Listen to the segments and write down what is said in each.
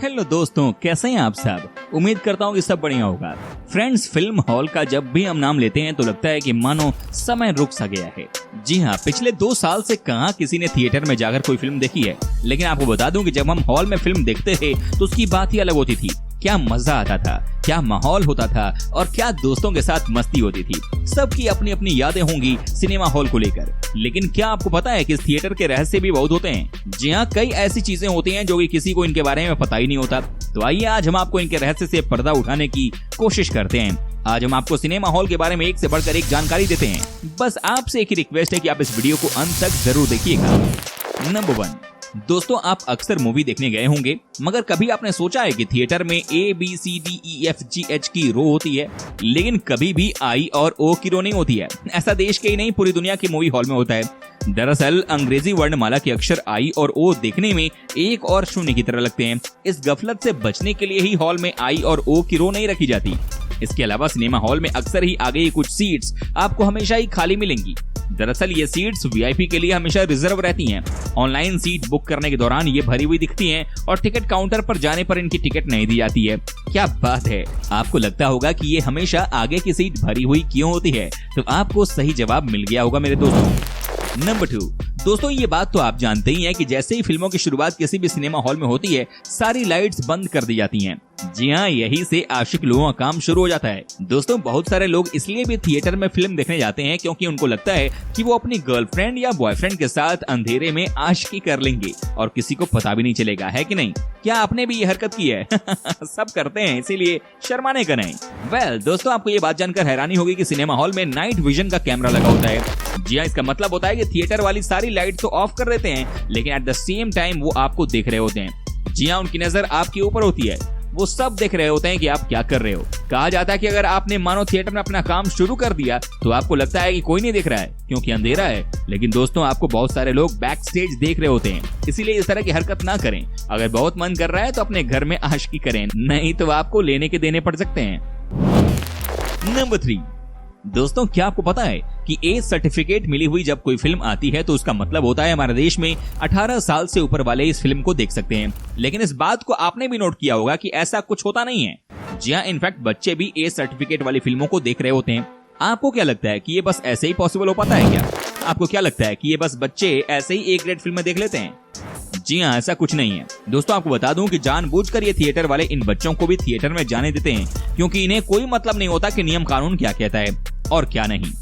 Hello दोस्तों, कैसे हैं आप सब। उम्मीद करता हूँ कि सब बढ़िया होगा। फ्रेंड्स, फिल्म हॉल का जब भी हम नाम लेते हैं तो लगता है कि मानो समय रुक सा गया है। जी हाँ, पिछले 2 साल से कहाँ किसी ने थिएटर में जाकर कोई फिल्म देखी है। लेकिन आपको बता दूं कि जब हम हॉल में फिल्म देखते थे तो उसकी बात ही अलग होती थी। क्या मजा आता था, क्या माहौल होता था और क्या दोस्तों के साथ मस्ती होती थी। सबकी अपनी अपनी यादें होंगी सिनेमा हॉल को लेकर। लेकिन क्या आपको पता है कि इस थिएटर के रहस्य भी बहुत होते हैं। जी हाँ, कई ऐसी चीजें होती हैं जो कि किसी को इनके बारे में पता ही नहीं होता। तो आइए आज हम आपको इनके रहस्य से पर्दा उठाने की कोशिश करते हैं। आज हम आपको सिनेमा हॉल के बारे में एक से बढ़कर एक जानकारी देते हैं। बस आपसे एक ही रिक्वेस्ट है कि आप इस वीडियो को अंत तक जरूर देखिएगा। नंबर 1, दोस्तों, आप अक्सर मूवी देखने गए होंगे, मगर कभी आपने सोचा है कि थिएटर में ABCDEFGH की रो होती है, लेकिन कभी भी I और O की रो नहीं होती है। ऐसा देश के ही नहीं, पूरी दुनिया की मूवी हॉल में होता है। दरअसल अंग्रेजी वर्णमाला के अक्षर I और O देखने में 1 और 0 की तरह लगते हैं। इस गफलत से बचने के लिए ही हॉल में I और O की रो नहीं रखी जाती। इसके अलावा सिनेमा हॉल में अक्सर ही आगे की कुछ सीट्स आपको हमेशा ही खाली मिलेंगी। दरअसल ये सीट्स VIP के लिए हमेशा रिजर्व रहती हैं। ऑनलाइन सीट बुक करने के दौरान ये भरी हुई दिखती हैं और टिकट काउंटर पर जाने पर इनकी टिकट नहीं दी जाती है। क्या बात है। आपको लगता होगा कि ये हमेशा आगे की सीट भरी हुई क्यों होती है, तो आपको सही जवाब मिल गया होगा मेरे दोस्तों। नंबर 2, दोस्तों, ये बात तो आप जानते ही हैं कि जैसे ही फिल्मों की शुरुआत किसी भी सिनेमा हॉल में होती है, सारी लाइट्स बंद कर दी जाती हैं। जी हाँ, यही से आशिक लोगों का काम शुरू हो जाता है। दोस्तों, बहुत सारे लोग इसलिए भी थिएटर में फिल्म देखने जाते हैं क्योंकि उनको लगता है कि वो अपनी गर्लफ्रेंड या बॉयफ्रेंड के साथ अंधेरे में आशिकी कर लेंगे और किसी को पता भी नहीं चलेगा, है कि नहीं। क्या आपने भी ये हरकत की है? सब करते हैं, इसीलिए शर्माने का नहीं। वेल दोस्तों, आपको ये बात जानकर हैरानी होगी कि सिनेमा हॉल में नाइट विजन का कैमरा लगा होता है। जी हाँ, इसका मतलब होता है कि थिएटर वाली सारी लाइट तो ऑफ कर देते हैं, लेकिन एट द सेम टाइम वो आपको देख रहे होते हैं। जी हाँ, उनकी नजर आपके ऊपर होती है। वो सब देख रहे होते हैं कि आप क्या कर रहे हो। कहा जाता है कि अगर आपने मानो थिएटर में अपना काम शुरू कर दिया तो आपको लगता है कि कोई नहीं देख रहा है क्योंकि अंधेरा है, लेकिन दोस्तों आपको बहुत सारे लोग बैक स्टेज देख रहे होते हैं। इसीलिए इस तरह की हरकत ना करें। अगर बहुत मन कर रहा है तो अपने घर में आशिकी करें, नहीं तो आपको लेने के देने पड़ सकते हैं। नंबर 3, दोस्तों, क्या आपको पता है कि A सर्टिफिकेट मिली हुई जब कोई फिल्म आती है तो उसका मतलब होता है हमारे देश में 18 साल से ऊपर वाले इस फिल्म को देख सकते हैं। लेकिन इस बात को आपने भी नोट किया होगा कि ऐसा कुछ होता नहीं है। जी हाँ, इनफैक्ट बच्चे भी A सर्टिफिकेट वाली फिल्मों को देख रहे होते हैं। आपको क्या लगता है कि ये बस ऐसे ही पॉसिबल हो पाता है क्या? आपको क्या लगता है कि ये बस बच्चे ऐसे ही A ग्रेड फिल्में देख लेते हैं? जी हाँ, ऐसा कुछ नहीं है। दोस्तों, आपको बता दूं कि जानबूझकर ये थिएटर वाले इन बच्चों को भी थिएटर में जाने देते हैं क्योंकि इन्हें कोई मतलब नहीं होता कि नियम कानून क्या कहता है और क्या नहीं।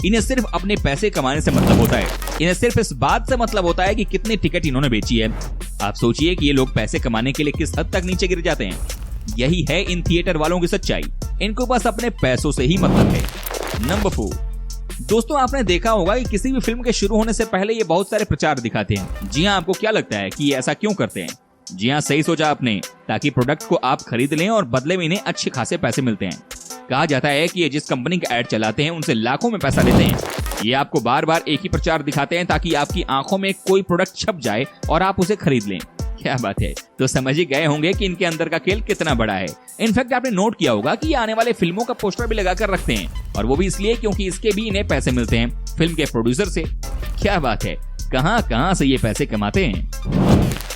इन्हें सिर्फ अपने पैसे कमाने से मतलब होता है। इन्हें सिर्फ इस बात से मतलब होता है कि कितनी टिकट इन्होंने बेची है। आप सोचिए कि ये लोग पैसे कमाने के लिए किस हद तक नीचे गिर जाते हैं। यही है इन थिएटर वालों की सच्चाई। इनको बस अपने पैसों से ही मतलब है। नंबर 4, दोस्तों, आपने देखा होगा कि किसी भी फिल्म के शुरू होने से पहले ये बहुत सारे प्रचार दिखाते हैं। जी हाँ, आपको क्या लगता है कि ये ऐसा क्यों करते हैं? जी हाँ, सही सोचा आपने, ताकि प्रोडक्ट को आप खरीद लें और बदले में इन्हें अच्छे खासे पैसे मिलते हैं। कहा जाता है कि ये जिस कंपनी का एड चलाते हैं उनसे लाखों में पैसा लेते हैं। ये आपको बार बार एक ही प्रचार दिखाते हैं ताकि आपकी आंखों में कोई प्रोडक्ट छप जाए और आप उसे खरीद लें। क्या बात है। तो समझ ही गए होंगे कि इनके अंदर का खेल कितना बड़ा है। इनफैक्ट आपने नोट किया होगा कि ये आने वाले फिल्मों का पोस्टर भी लगाकर रखते हैं, और वो भी इसलिए क्योंकि इसके भी इन्हें पैसे मिलते हैं फिल्म के प्रोड्यूसर से। क्या बात है, कहां से ये पैसे कमाते हैं।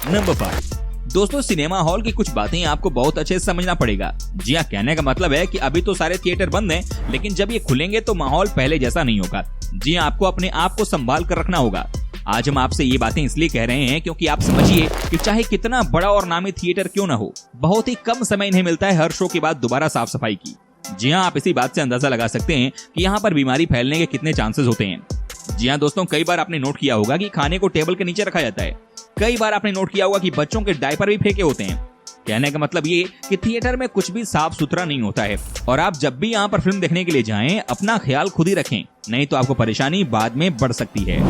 नंबर 5, दोस्तों, सिनेमा हॉल की कुछ बातें आपको बहुत अच्छे से समझना पड़ेगा। जी हाँ, कहने का मतलब है कि अभी तो सारे थिएटर बंद हैं, लेकिन जब ये खुलेंगे तो माहौल पहले जैसा नहीं होगा। जी हाँ, आपको अपने आप को संभाल कर रखना होगा। आज हम आपसे ये बातें इसलिए कह रहे हैं क्योंकि आप समझिए कि चाहे कितना बड़ा और नामी थिएटर क्यों न हो, बहुत ही कम समय इन्हें मिलता है हर शो के बाद दोबारा साफ सफाई की। जी हाँ, आप इसी बात से अंदाजा लगा सकते हैं कि यहाँ पर बीमारी फैलने के कितने चांसेस होते हैं। जी हाँ दोस्तों, कई बार आपने नोट किया होगा कि खाने को टेबल के नीचे रखा जाता है। कई बार आपने नोट किया होगा कि बच्चों के डायपर भी फेंके होते हैं। कहने का मतलब ये कि थिएटर में कुछ भी साफ सुथरा नहीं होता है, और आप जब भी यहाँ पर फिल्म देखने के लिए जाएं, अपना ख्याल खुद ही रखें, नहीं तो आपको परेशानी बाद में बढ़ सकती है।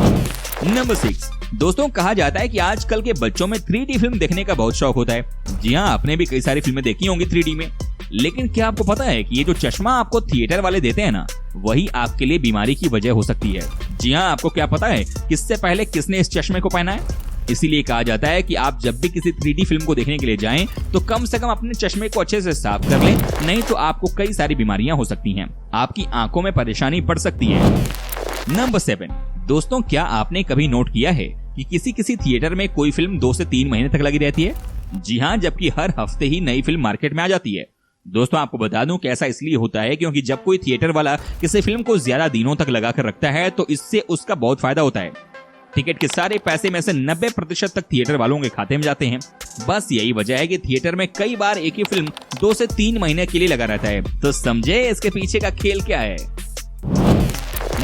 नंबर 6, दोस्तों, कहा जाता है कि आजकल के बच्चों में 3D फिल्म देखने का बहुत शौक होता है। जी हाँ, आपने भी कई सारी फिल्में देखी होंगी 3D में। लेकिन क्या आपको पता है कि ये जो चश्मा आपको थिएटर वाले देते हैं ना, वही आपके लिए बीमारी की वजह हो सकती है। जी हाँ, आपको क्या पता है किससे पहले किसने इस चश्मे को पहना है? इसीलिए कहा जाता है कि आप जब भी किसी 3D फिल्म को देखने के लिए जाएं, तो कम से कम अपने चश्मे को अच्छे से साफ कर लें, नहीं तो आपको कई सारी बीमारियां हो सकती हैं। आपकी आंखों में परेशानी पड़ सकती है। नंबर 7, दोस्तों, क्या आपने कभी नोट किया है कि किसी थिएटर में कोई फिल्म 2 से 3 महीने तक लगी रहती है? जी हाँ, जबकि हर हफ्ते ही नई फिल्म मार्केट में आ जाती है। दोस्तों आपको बता दूं कि ऐसा इसलिए होता है क्योंकि जब कोई थिएटर वाला किसी फिल्म को ज्यादा दिनों तक लगा कर रखता है तो इससे उसका बहुत फायदा होता है। टिकट के सारे पैसे में से 90% तक थिएटर वालों के खाते में जाते हैं। बस यही वजह है कि थिएटर में कई बार एक ही फिल्म 2 से 3 महीने के लिए लगा रहता है। तो समझे इसके पीछे का खेल क्या है।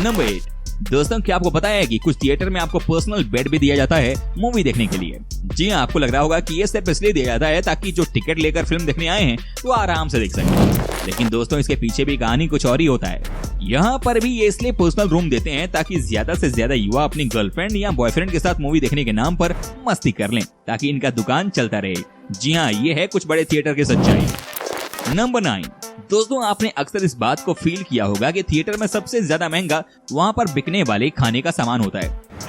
नंबर 8। दोस्तों क्या आपको पता है कि कुछ थिएटर में आपको पर्सनल बेड भी दिया जाता है मूवी देखने के लिए। जी हाँ, आपको लग रहा होगा कि ये सिर्फ इसलिए दिया जाता है ताकि जो टिकट लेकर फिल्म देखने आए हैं वो आराम से देख सकें। लेकिन दोस्तों इसके पीछे भी कहानी कुछ और ही होता है। यहाँ पर भी ये इसलिए पर्सनल रूम देते हैं ताकि ज्यादा से ज्यादा युवा अपनी गर्लफ्रेंड या बॉयफ्रेंड के साथ मूवी देखने के नाम पर मस्ती कर लें ताकि इनका दुकान चलता रहे। जी हाँ, ये है कुछ बड़े थिएटर की सच्चाई। नंबर 9। दोस्तों आपने अक्सर इस बात को फील किया होगा कि थिएटर में सबसे ज्यादा महंगा वहाँ पर बिकने वाले खाने का सामान होता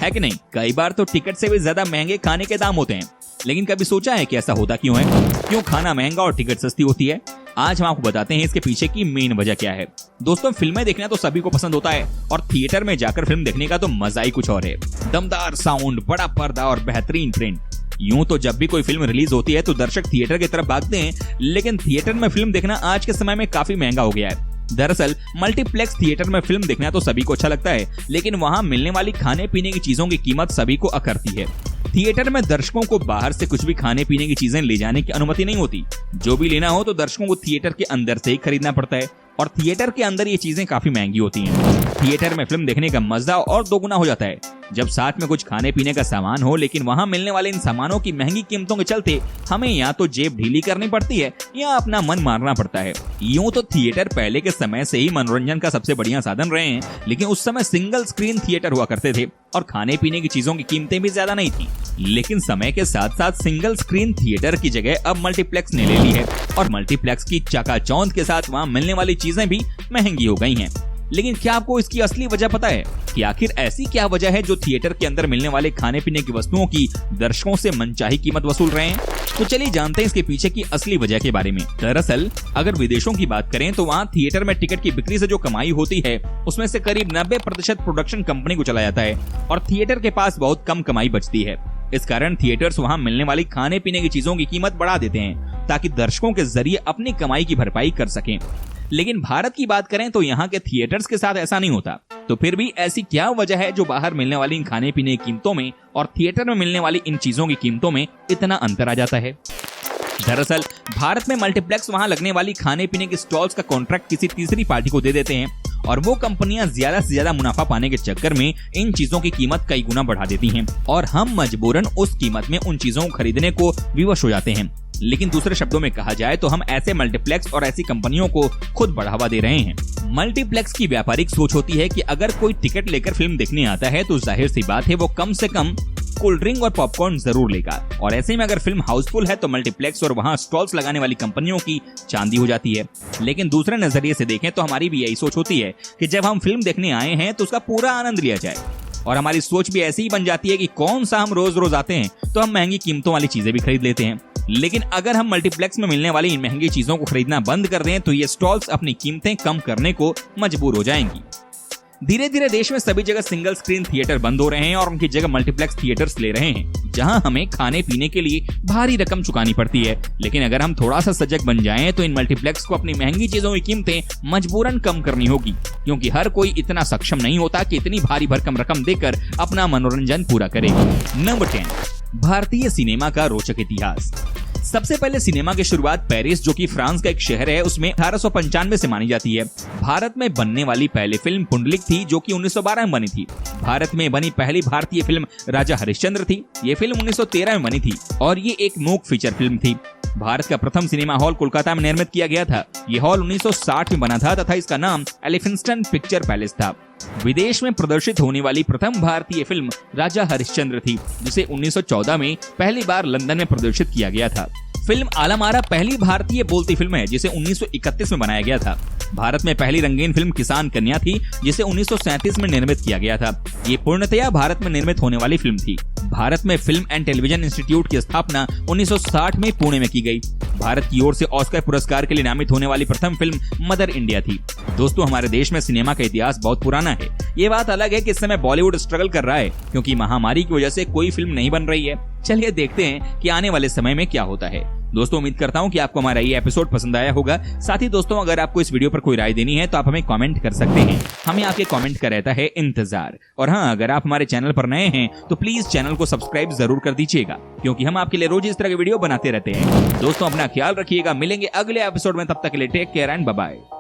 है कि नहीं। कई बार तो टिकट से भी ज्यादा महंगे खाने के दाम होते हैं। लेकिन कभी सोचा है कि ऐसा होता क्यों है? क्यों खाना महंगा और टिकट सस्ती होती है? आज हम आपको बताते हैं इसके पीछे की मेन वजह क्या है। दोस्तों फिल्में देखना तो सभी को पसंद होता है और थिएटर में जाकर फिल्म देखने का तो मजा ही कुछ और है। दमदार साउंड, बड़ा पर्दा और बेहतरीन प्रिंट। यूं तो जब भी कोई फिल्म रिलीज होती है तो दर्शक थिएटर की तरफ भागते हैं, लेकिन थिएटर में फिल्म देखना आज के समय में काफी महंगा हो गया है। दरअसल मल्टीप्लेक्स थिएटर में फिल्म देखना तो सभी को अच्छा लगता है, लेकिन वहां मिलने वाली खाने पीने की चीजों की कीमत सभी को अखरती है। थिएटर में दर्शकों को बाहर से कुछ भी खाने पीने की चीजें ले जाने की अनुमति नहीं होती। जो भी लेना हो तो दर्शकों को थिएटर के अंदर से ही खरीदना पड़ता है और थिएटर के अंदर ये चीजें काफी महंगी होती हैं। थिएटर में फिल्म देखने का मजा और दोगुना हो जाता है जब साथ में कुछ खाने पीने का सामान हो, लेकिन वहां मिलने वाले इन सामानों की महंगी कीमतों के चलते हमें या तो जेब ढीली करनी पड़ती है या अपना मन मारना पड़ता है। यूं तो थिएटर पहले के समय से ही मनोरंजन का सबसे बढ़िया साधन रहे हैं, लेकिन उस समय सिंगल स्क्रीन थिएटर हुआ करते थे और खाने पीने की चीजों की कीमतें भी ज्यादा नहीं थी। लेकिन समय के साथ साथ सिंगल स्क्रीन थिएटर की जगह अब मल्टीप्लेक्स ने ले ली है और मल्टीप्लेक्स की चकाचौंध के साथ वहाँ मिलने वाली चीजें भी महंगी हो गई हैं। लेकिन क्या आपको इसकी असली वजह पता है कि आखिर ऐसी क्या वजह है जो थिएटर के अंदर मिलने वाले खाने पीने की वस्तुओं की दर्शकों से मनचाही कीमत वसूल रहे हैं? तो चलिए जानते हैं इसके पीछे की असली वजह के बारे में। दरअसल अगर विदेशों की बात करें तो वहाँ थिएटर में टिकट की बिक्री से जो कमाई होती है उसमें से करीब 90% प्रोडक्शन कंपनी को चला जाता है और थिएटर के पास बहुत कम कमाई बचती है। इस कारण थिएटर्स वहाँ मिलने वाली खाने पीने की चीजों की कीमत बढ़ा देते हैं ताकि दर्शकों के जरिए अपनी कमाई की भरपाई कर सकें। लेकिन भारत की बात करें तो यहाँ के थिएटर्स के साथ ऐसा नहीं होता। तो फिर भी ऐसी क्या वजह है जो बाहर मिलने वाली इन खाने पीने की कीमतों में और थिएटर में मिलने वाली इन चीजों की कीमतों में इतना अंतर आ जाता है? दरअसल भारत में मल्टीप्लेक्स वहाँ लगने वाली खाने पीने की स्टॉल्स का कॉन्ट्रैक्ट किसी तीसरी पार्टी को दे देते हैं और वो कंपनियां ज्यादा से ज्यादा मुनाफा पाने के चक्कर में इन चीजों की कीमत कई गुना बढ़ा देती हैं और हम मजबूरन उस कीमत में उन चीजों को खरीदने को विवश हो जाते हैं। लेकिन दूसरे शब्दों में कहा जाए तो हम ऐसे मल्टीप्लेक्स और ऐसी कंपनियों को खुद बढ़ावा दे रहे हैं। मल्टीप्लेक्स की व्यापारिक सोच होती है कि अगर कोई टिकट लेकर फिल्म देखने आता है तो जाहिर सी बात है वो कम से कम कोल्ड ड्रिंक और पॉपकॉर्न जरूर लेगा और ऐसे में अगर फिल्म हाउसफुल है तो मल्टीप्लेक्स और वहाँ स्टॉल्स लगाने वाली कंपनियों की चांदी हो जाती है। लेकिन दूसरे नजरिए से देखें तो हमारी भी यही सोच होती है कि जब हम फिल्म देखने आए हैं तो उसका पूरा आनंद लिया जाए और हमारी सोच भी ऐसी ही बन जाती है कि कौन सा हम रोज रोज आते हैं तो हम महंगी कीमतों वाली चीजें भी खरीद लेते हैं। लेकिन अगर हम मल्टीप्लेक्स में मिलने वाली इन महंगी चीजों को खरीदना बंद कर दें तो ये स्टॉल्स अपनी कीमतें कम करने को मजबूर हो जाएंगी। धीरे धीरे देश में सभी जगह सिंगल स्क्रीन थिएटर बंद हो रहे हैं और उनकी जगह मल्टीप्लेक्स थिएटर्स ले रहे हैं जहां हमें खाने पीने के लिए भारी रकम चुकानी पड़ती है। लेकिन अगर हम थोड़ा सा सजग बन जाएं तो इन मल्टीप्लेक्स को अपनी महंगी चीजों की कीमतें मजबूरन कम करनी होगी, क्योंकि हर कोई इतना सक्षम नहीं होता कि इतनी भारी भरकम रकम देकर अपना मनोरंजन पूरा करे। नंबर 10, भारतीय सिनेमा का रोचक इतिहास। सबसे पहले सिनेमा की शुरुआत पेरिस, जो कि फ्रांस का एक शहर है, उसमें 1895 से मानी जाती है। भारत में बनने वाली पहली फिल्म पुंडलिक थी जो कि 1912 में बनी थी। भारत में बनी पहली भारतीय फिल्म राजा हरिश्चंद्र थी। ये फिल्म 1913 में बनी थी और ये एक मूक फीचर फिल्म थी। भारत का प्रथम सिनेमा हॉल कोलकाता में निर्मित किया गया था। ये हॉल 1960 में बना था तथा इसका नाम एलिफिंस्टन पिक्चर पैलेस था। विदेश में प्रदर्शित होने वाली प्रथम भारतीय फिल्म राजा हरिश्चंद्र थी, जिसे 1914 में पहली बार लंदन में प्रदर्शित किया गया था। फिल्म आलमारा पहली भारतीय बोलती फिल्म है जिसे 1931 में बनाया गया था। भारत में पहली रंगीन फिल्म किसान कन्या थी जिसे 1937 में निर्मित किया गया था। ये पूर्णतया भारत में निर्मित होने वाली फिल्म थी। भारत में फिल्म एंड टेलीविजन इंस्टीट्यूट की स्थापना 1960 में पुणे में की गई। भारत की ओर से ऑस्कर पुरस्कार के लिए नामित होने वाली प्रथम फिल्म मदर इंडिया थी। दोस्तों, हमारे देश में सिनेमा का इतिहास बहुत पुराना है। ये बात अलग है कि इस समय बॉलीवुड स्ट्रगल कर रहा है क्योंकि महामारी की वजह से कोई फिल्म नहीं बन रही है। चलिए देखते हैं कि आने वाले समय में क्या होता है। दोस्तों, उम्मीद करता हूं कि आपको हमारा ये एपिसोड पसंद आया होगा। साथ ही दोस्तों, अगर आपको इस वीडियो पर कोई राय देनी है तो आप हमें कमेंट कर सकते हैं। हमें आपके कमेंट का रहता है इंतजार। और हाँ, अगर आप हमारे चैनल पर नए हैं तो प्लीज चैनल को सब्सक्राइब जरूर कर दीजिएगा क्योंकि हम आपके लिए रोज इस तरह के वीडियो बनाते रहते हैं। दोस्तों, अपना ख्याल रखिएगा। मिलेंगे अगले एपिसोड में, तब तक के लिए take care and bye bye.